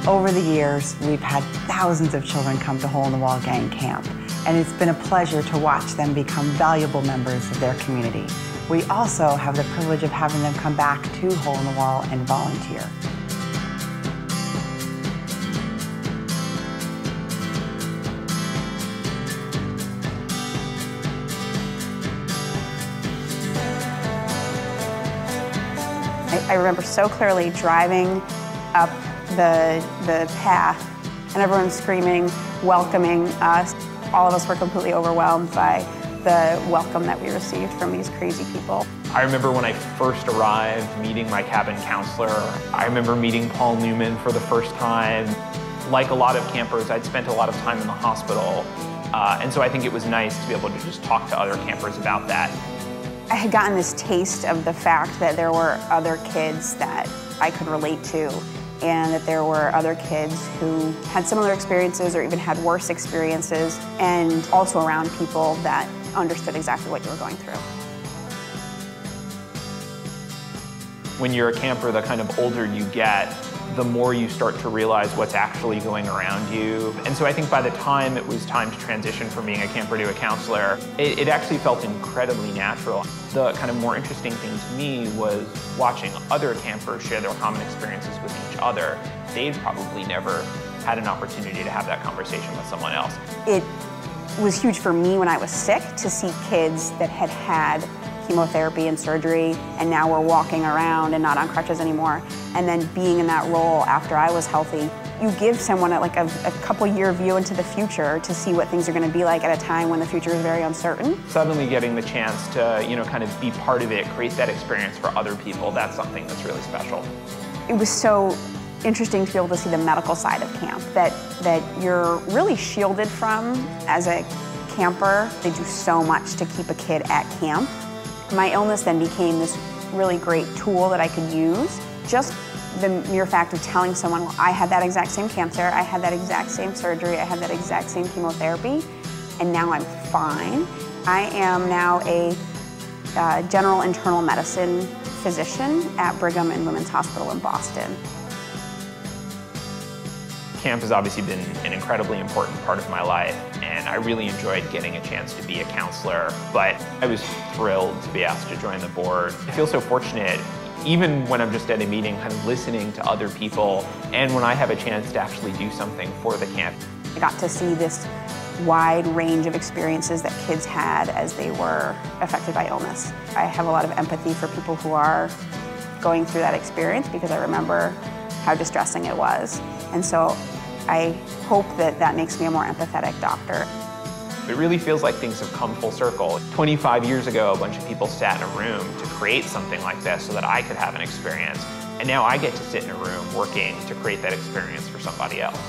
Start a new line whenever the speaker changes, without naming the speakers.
Over the years, we've had thousands of children come to Hole in the Wall Gang Camp, and it's been a pleasure to watch them become valuable members of their community. We also have the privilege of having them come back to Hole in the Wall and volunteer.
I remember so clearly driving up the path and everyone screaming, welcoming us. All of us were completely overwhelmed by the welcome that we received from these crazy people.
I remember when I first arrived, meeting my cabin counselor. I remember meeting Paul Newman for the first time. Like a lot of campers, I'd spent a lot of time in the hospital, and so I think it was nice to be able to just talk to other campers about that.
I had gotten this taste of the fact that there were other kids that I could relate to, and that there were other kids who had similar experiences or even had worse experiences, and also around people that understood exactly what you were going through.
When you're a camper, the kind of older you get, the more you start to realize what's actually going around you. And so I think by the time it was time to transition from being a camper to a counselor, it actually felt incredibly natural. The kind of more interesting thing to me was watching other campers share their common experiences with each other. They'd probably never had an opportunity to have that conversation with someone else.
It was huge for me when I was sick to see kids that had had chemotherapy and surgery and now were walking around and not on crutches anymore, and then being in that role after I was healthy. You give someone a couple-year view into the future to see what things are going to be like at a time when the future is very uncertain.
Suddenly getting the chance to, kind of be part of it, create that experience for other people, that's something that's really special.
It was so interesting to be able to see the medical side of camp that you're really shielded from as a camper. They do so much to keep a kid at camp. My illness then became this really great tool that I could use. Just the mere fact of telling someone, well, I had that exact same cancer, I had that exact same surgery, I had that exact same chemotherapy, and now I'm fine. I am now a general internal medicine physician at Brigham and Women's Hospital in Boston.
Camp has obviously been an incredibly important part of my life, and I really enjoyed getting a chance to be a counselor, but I was thrilled to be asked to join the board. I feel so fortunate, even when I'm just at a meeting, kind of listening to other people, and when I have a chance to actually do something for the camp.
I got to see this wide range of experiences that kids had as they were affected by illness. I have a lot of empathy for people who are going through that experience because I remember how distressing it was. And so I hope that that makes me a more empathetic doctor.
It really feels like things have come full circle. 25 years ago, a bunch of people sat in a room to create something like this so that I could have an experience. And now I get to sit in a room working to create that experience for somebody else.